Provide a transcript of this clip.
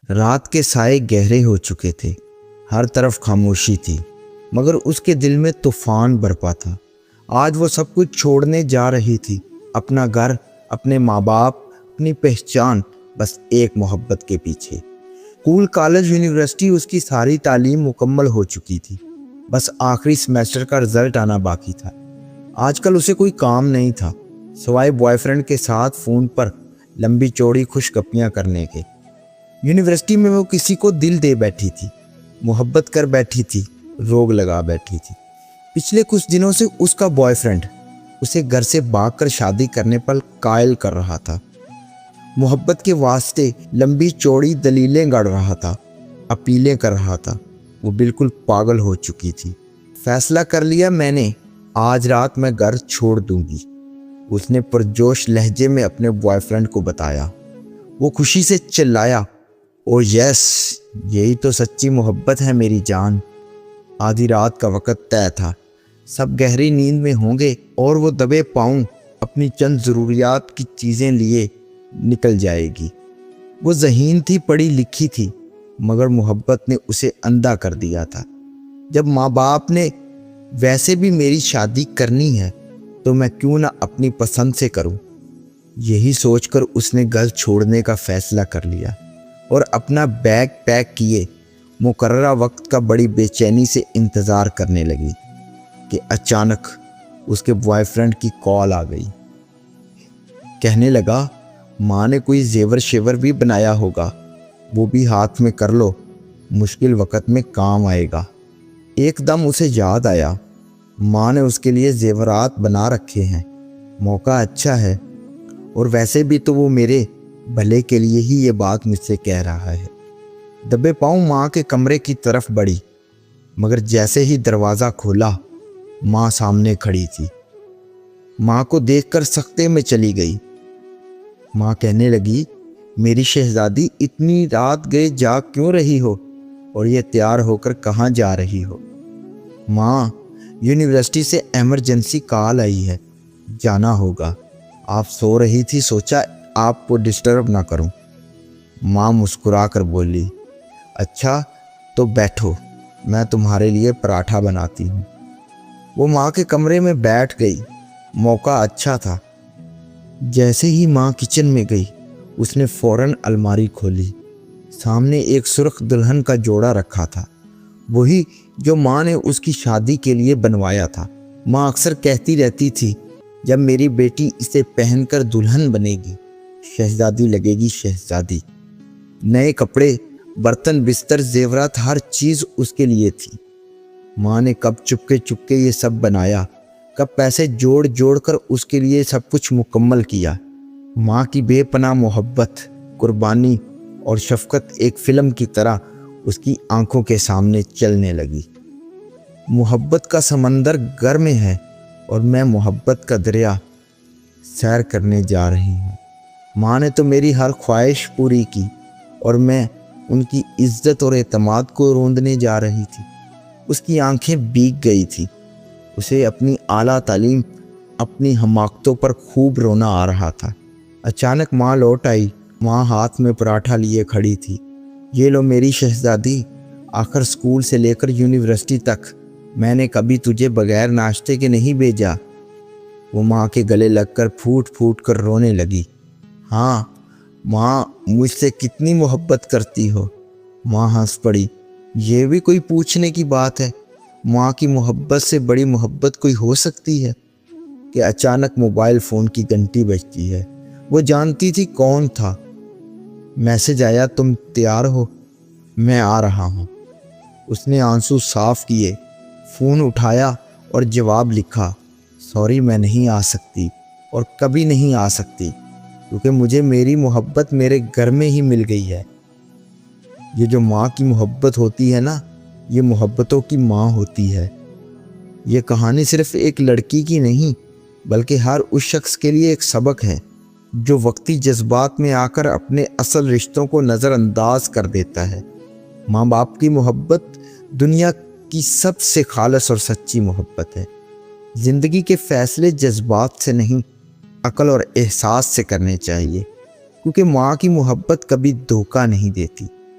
رات کے سائے گہرے ہو چکے تھے، ہر طرف خاموشی تھی، مگر اس کے دل میں طوفان برپا تھا۔ آج وہ سب کچھ چھوڑنے جا رہی تھی، اپنا گھر، اپنے ماں باپ، اپنی پہچان، بس ایک محبت کے پیچھے۔ اسکول، کالج، یونیورسٹی، اس کی ساری تعلیم مکمل ہو چکی تھی، بس آخری سیمیسٹر کا رزلٹ آنا باقی تھا۔ آج کل اسے کوئی کام نہیں تھا سوائے بوائے فرینڈ کے ساتھ فون پر لمبی چوڑی خوش گپیاں کرنے کے۔ یونیورسٹی میں وہ کسی کو دل دے بیٹھی تھی، محبت کر بیٹھی تھی، روگ لگا بیٹھی تھی۔ پچھلے کچھ دنوں سے اس کا بوائے فرینڈ اسے گھر سے بھاگ کر شادی کرنے پر قائل کر رہا تھا، محبت کے واسطے لمبی چوڑی دلیلیں گڑ رہا تھا، اپیلیں کر رہا تھا۔ وہ بالکل پاگل ہو چکی تھی۔ فیصلہ کر لیا میں نے، آج رات میں گھر چھوڑ دوں گی، اس نے پرجوش لہجے میں اپنے بوائے فرینڈ کو بتایا۔ وہ خوشی سے چلایا، او یس، یہی تو سچی محبت ہے میری جان۔ آدھی رات کا وقت طے تھا، سب گہری نیند میں ہوں گے اور وہ دبے پاؤں اپنی چند ضروریات کی چیزیں لیے نکل جائے گی۔ وہ ذہین تھی، پڑھی لکھی تھی، مگر محبت نے اسے اندھا کر دیا تھا۔ جب ماں باپ نے ویسے بھی میری شادی کرنی ہے تو میں کیوں نہ اپنی پسند سے کروں، یہی سوچ کر اس نے گھر چھوڑنے کا فیصلہ کر لیا اور اپنا بیگ پیک کیے مقررہ وقت کا بڑی بے چینی سے انتظار کرنے لگی کہ اچانک اس کے بوائے فرینڈ کی کال آ گئی۔ کہنے لگا، ماں نے کوئی زیور شیور بھی بنایا ہوگا، وہ بھی ہاتھ میں کر لو، مشکل وقت میں کام آئے گا۔ ایک دم اسے یاد آیا، ماں نے اس کے لیے زیورات بنا رکھے ہیں، موقع اچھا ہے، اور ویسے بھی تو وہ میرے بھلے کے لیے ہی یہ بات مجھ سے کہہ رہا ہے۔ دبے پاؤں ماں کے کمرے کی طرف بڑھی، مگر جیسے ہی دروازہ کھولا ماں سامنے کھڑی تھی۔ ماں کو دیکھ کر سکتے میں چلی گئی۔ ماں کہنے لگی، میری شہزادی، اتنی رات گئے جاگ کیوں رہی ہو اور یہ تیار ہو کر کہاں جا رہی ہو؟ ماں، یونیورسٹی سے ایمرجنسی کال آئی ہے، جانا ہوگا۔ آپ سو رہی تھی، سوچا آپ کو ڈسٹرب نہ کروں۔ ماں مسکرا کر بولی، اچھا تو بیٹھو، میں تمہارے لیے پراٹھا بناتی ہوں۔ وہ ماں کے کمرے میں بیٹھ گئی۔ موقع اچھا تھا۔ جیسے ہی ماں کچن میں گئی، اس نے فوراً الماری کھولی۔ سامنے ایک سرخ دلہن کا جوڑا رکھا تھا، وہی جو ماں نے اس کی شادی کے لیے بنوایا تھا۔ ماں اکثر کہتی رہتی تھی، جب میری بیٹی اسے پہن کر دلہن بنے گی، شہزادی لگے گی شہزادی۔ نئے کپڑے، برتن، بستر، زیورات، ہر چیز اس کے لیے تھی۔ ماں نے کب چپکے چپکے یہ سب بنایا، کب پیسے جوڑ جوڑ کر اس کے لیے سب کچھ مکمل کیا۔ ماں کی بے پناہ محبت، قربانی اور شفقت ایک فلم کی طرح اس کی آنکھوں کے سامنے چلنے لگی۔ محبت کا سمندر گھر میں ہے اور میں محبت کا دریا سیر کرنے جا رہی ہوں۔ ماں نے تو میری ہر خواہش پوری کی اور میں ان کی عزت اور اعتماد کو روندنے جا رہی تھی۔ اس کی آنکھیں بھیگ گئی تھی۔ اسے اپنی اعلیٰ تعلیم، اپنی حماقتوں پر خوب رونا آ رہا تھا۔ اچانک ماں لوٹ آئی۔ ماں ہاتھ میں پراٹھا لیے کھڑی تھی۔ یہ لو میری شہزادی، آخر اسکول سے لے کر یونیورسٹی تک میں نے کبھی تجھے بغیر ناشتے کے نہیں بھیجا۔ وہ ماں کے گلے لگ کر پھوٹ پھوٹ کر رونے لگی۔ ہاں ماں، مجھ سے کتنی محبت کرتی ہو۔ ماں ہنس پڑی۔ یہ بھی کوئی پوچھنے کی بات ہے؟ ماں کی محبت سے بڑی محبت کوئی ہو سکتی ہے؟ کہ اچانک موبائل فون کی گھنٹی بجتی ہے۔ وہ جانتی تھی کون تھا۔ میسج آیا، تم تیار ہو؟ میں آ رہا ہوں۔ اس نے آنسو صاف کیے، فون اٹھایا اور جواب لکھا، سوری میں نہیں آ سکتی اور کبھی نہیں آ سکتی، کیونکہ مجھے میری محبت میرے گھر میں ہی مل گئی ہے۔ یہ جو ماں کی محبت ہوتی ہے نا، یہ محبتوں کی ماں ہوتی ہے۔ یہ کہانی صرف ایک لڑکی کی نہیں، بلکہ ہر اس شخص کے لیے ایک سبق ہے جو وقتی جذبات میں آ کر اپنے اصل رشتوں کو نظر انداز کر دیتا ہے۔ ماں باپ کی محبت دنیا کی سب سے خالص اور سچی محبت ہے۔ زندگی کے فیصلے جذبات سے نہیں، عقل اور احساس سے کرنے چاہیے، کیونکہ ماں کی محبت کبھی دھوکہ نہیں دیتی،